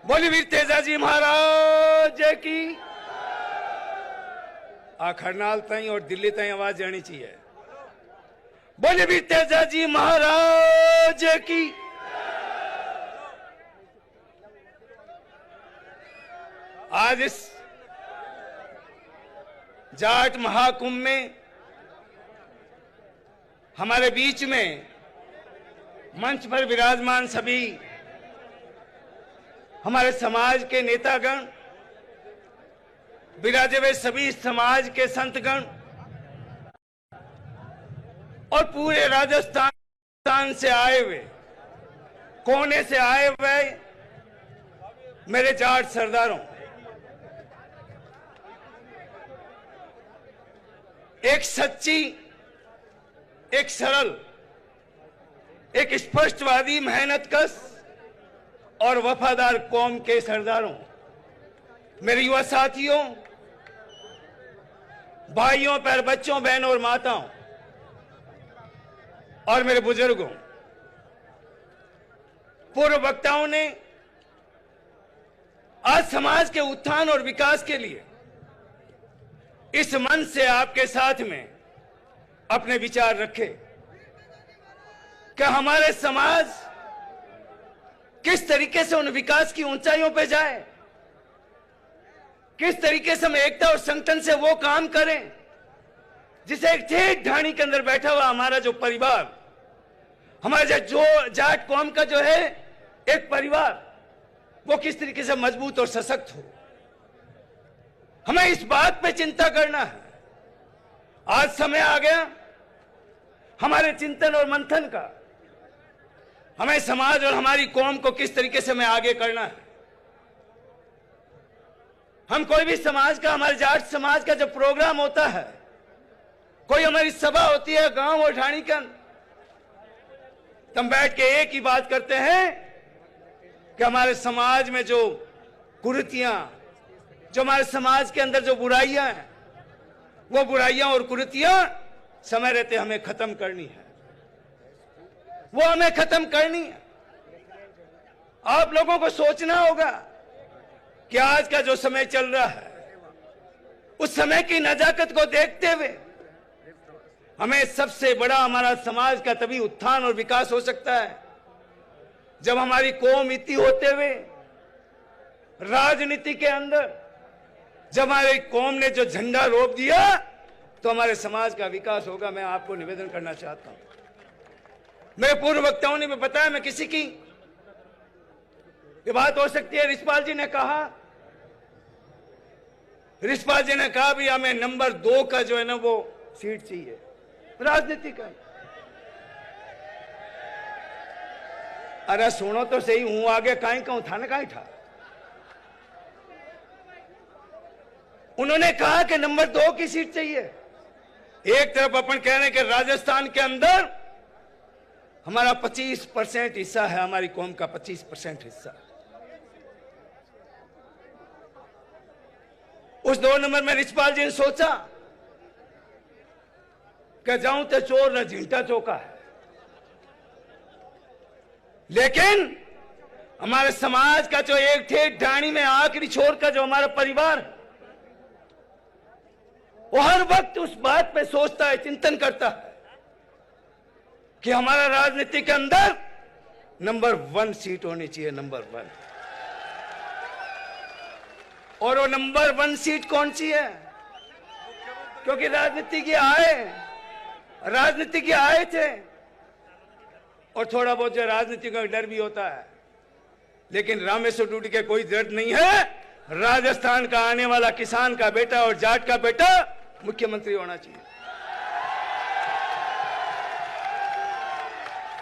बोली वीर तेजाजी महाराज की। खरनाल ताई और दिल्ली ताई आवाज जानी चाहिए। बोली वीर तेजाजी महाराज की। आज इस जाट महाकुंभ में हमारे बीच में मंच पर विराजमान सभी हमारे समाज के नेतागण, विराजे हुए सभी समाज के संतगण और पूरे राजस्थान से आए हुए, कोने से आए हुए मेरे जाट सरदारों, एक सच्ची, एक सरल, एक स्पष्टवादी, मेहनतकश और वफादार कौम के सरदारों, मेरे युवा साथियों, भाइयों, पैर बच्चों, बहनों और माताओं और मेरे बुजुर्गों, पूर्व वक्ताओं ने आज समाज के उत्थान और विकास के लिए इस मंच से आपके साथ में अपने विचार रखे कि हमारे समाज किस तरीके से उन विकास की ऊंचाइयों पे जाए, किस तरीके से हम एकता और संगठन से वो काम करें जिसे एक ठेठ ढाणी के अंदर बैठा हुआ हमारा जो परिवार, हमारा जो जाट कौम का जो है एक परिवार, वो किस तरीके से मजबूत और सशक्त हो। हमें इस बात पे चिंता करना है। आज समय आ गया हमारे चिंतन और मंथन का। हमें समाज और हमारी कौम को किस तरीके से हमें आगे करना है। हम कोई भी समाज का, हमारे जाट समाज का जब प्रोग्राम होता है, कोई हमारी सभा होती है गांव और ढाणी के अंदर, तो हम बैठ के एक ही बात करते हैं कि हमारे समाज में जो कुरीतियां, जो हमारे समाज के अंदर जो बुराइयां हैं, वो बुराइयां और कुरीतियां समय रहते हमें खत्म करनी है, वो हमें खत्म करनी है। आप लोगों को सोचना होगा कि आज का जो समय चल रहा है, उस समय की नजाकत को देखते हुए हमें सबसे बड़ा हमारा समाज का तभी उत्थान और विकास हो सकता है जब हमारी कौम इतनी होते हुए राजनीति के अंदर जब हमारी कौम ने जो झंडा रोप दिया तो हमारे समाज का विकास होगा। मैं आपको निवेदन करना चाहता हूं। मेरे पूर्व वक्ताओं ने भी बताया, मैं किसी की ये बात हो सकती है। रिछपाल जी ने कहा भी हमें नंबर 2 का जो है ना वो सीट चाहिए राजनीति का। अरे सुनो तो सही, हूं आगे काई कहूं, था ना काई था। उन्होंने कहा कि नंबर 2 की सीट चाहिए। एक तरफ अपन कह रहे हैं कि राजस्थान के अंदर हमारा 25% हिस्सा है, हमारी कौम का 25% हिस्सा। उस 2 नंबर में रिछपाल जी ने सोचा कि जाऊं तो चोर न झींटा चौका है, लेकिन हमारे समाज का जो एक ठेठ ढाणी में आखिरी छोर का जो हमारा परिवार है, वो हर वक्त उस बात पे सोचता है, चिंतन करता है कि हमारा राजनीति के अंदर नंबर 1 सीट होनी चाहिए, नंबर 1। और वो नंबर 1 सीट कौन सी है? क्योंकि राजनीति की आए थे और थोड़ा बहुत जो राजनीति का डर भी होता है, लेकिन रामेश्वर डूडी के कोई डर नहीं है। राजस्थान का आने वाला किसान का बेटा और जाट का बेटा मुख्यमंत्री होना चाहिए,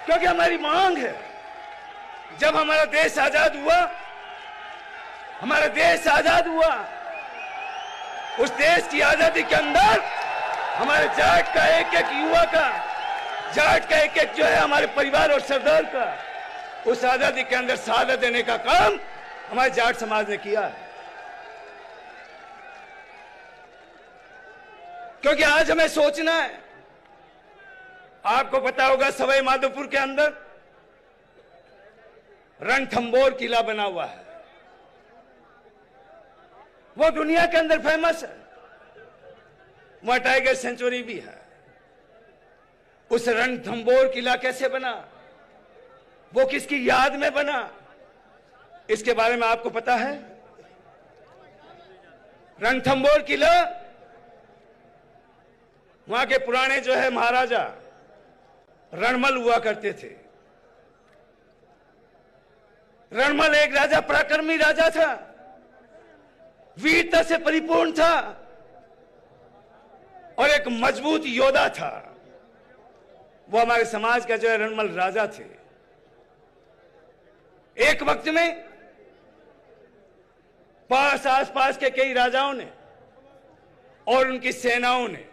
क्योंकि हमारी मांग है। जब हमारा देश आजाद हुआ, उस देश की आजादी के अंदर हमारे जाट का एक युवा का, जाट का एक जो है हमारे परिवार और सरदार का, उस आजादी के अंदर शहादत देने का काम हमारे जाट समाज ने किया है। क्योंकि आज हमें सोचना है, आपको पता होगा सवाई माधोपुर के अंदर रणथंबोर किला बना हुआ है। वो दुनिया के अंदर फेमस है। वहां टाइगर सेंचुरी भी है। उस रणथंबोर किला कैसे बना, वो किसकी याद में बना, इसके बारे में आपको पता है? रणथंबोर किला, वहां के पुराने जो है महाराजा रणमल हुआ करते थे। रणमल एक राजा, पराक्रमी राजा था, वीरता से परिपूर्ण था और एक मजबूत योद्धा था। वो हमारे समाज का जो है रणमल राजा थे। एक वक्त में आसपास के कई राजाओं ने और उनकी सेनाओं ने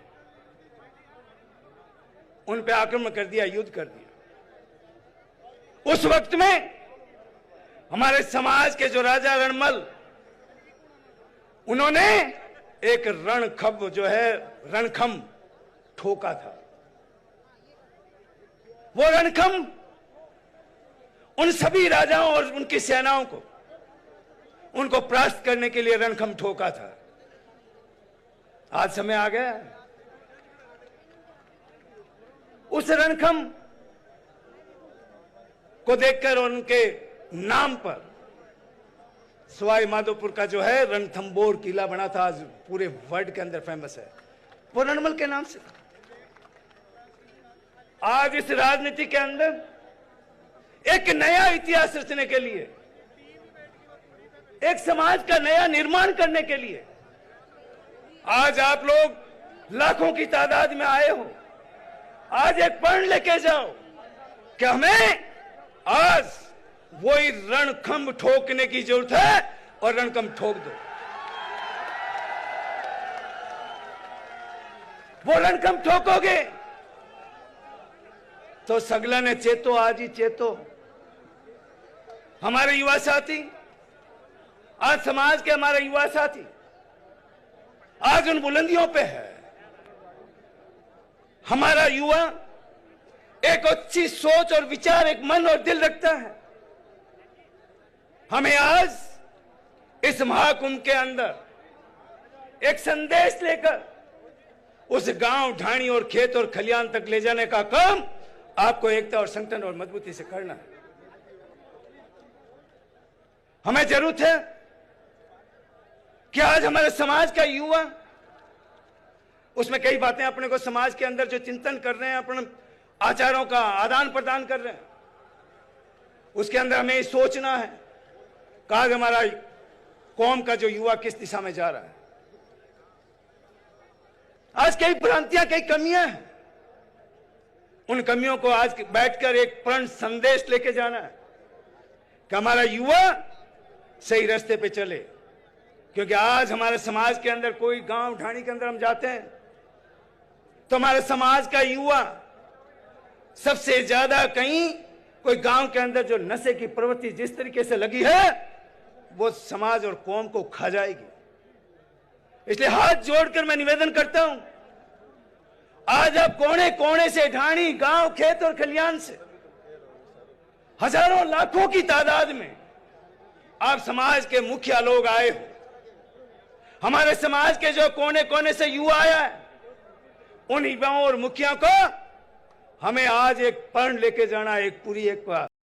उन पे आक्रमण कर दिया, युद्ध कर दिया। उस वक्त में हमारे समाज के जो राजा रणमल, उन्होंने एक रणखंभ जो है रणखंभ ठोका था। वो रणखंभ उन सभी राजाओं और उनकी सेनाओं को, उनको परास्त करने के लिए रणखंभ ठोका था। आज समय आ गया, उस रणखंभ को देखकर और उनके नाम पर सवाई माधोपुर का जो है रणथंबोर किला बना था। आज पूरे वर्ल्ड के अंदर फेमस है, वो रणमल के नाम से। आज इस राजनीति के अंदर एक नया इतिहास रचने के लिए, एक समाज का नया निर्माण करने के लिए आज आप लोग लाखों की तादाद में आए हो। आज एक प्रण लेके जाओ कि हमें आज वही रणखंभ ठोकने की जरूरत है और रणखंभ ठोक दो। वो रणखंभ ठोकोगे तो सगला ने चेतो, आज ही चेतो। हमारे युवा साथी, आज समाज के हमारे युवा साथी आज उन बुलंदियों पे है। हमारा युवा एक अच्छी सोच और विचार, एक मन और दिल रखता है। हमें आज इस महाकुंभ के अंदर एक संदेश लेकर उस गांव, ढाणी और खेत और खलियान तक ले जाने का काम आपको एकता और संगठन और मजबूती से करना है। हमें जरूरत है कि आज हमारे समाज का युवा, उसमें कई बातें अपने को समाज के अंदर जो चिंतन कर रहे हैं, अपने आचारों का आदान प्रदान कर रहे हैं, उसके अंदर हमें सोचना है कि आज हमारा कौम का जो युवा किस दिशा में जा रहा है। आज कई भ्रांतियां, कई कमियां हैं। उन कमियों को आज बैठकर एक प्रण संदेश लेके जाना है कि हमारा युवा सही रास्ते पे चले। क्योंकि आज हमारे समाज के अंदर, कोई गांव ढाणी के अंदर हम जाते हैं तो हमारे समाज का युवा सबसे ज्यादा, कहीं कोई गांव के अंदर जो नशे की प्रवृत्ति जिस तरीके से लगी है, वो समाज और कौम को खा जाएगी। इसलिए हाथ जोड़कर मैं निवेदन करता हूं, आज आप कोने कोने से, ढाणी, गांव, खेत और खलियान से हजारों लाखों की तादाद में आप समाज के मुखिया लोग आए हो। हमारे समाज के जो कोने कोने से युवा आया है, उन युवाओं और मुखिया को हमें आज एक प्रण लेके जाना, एक पूरी एक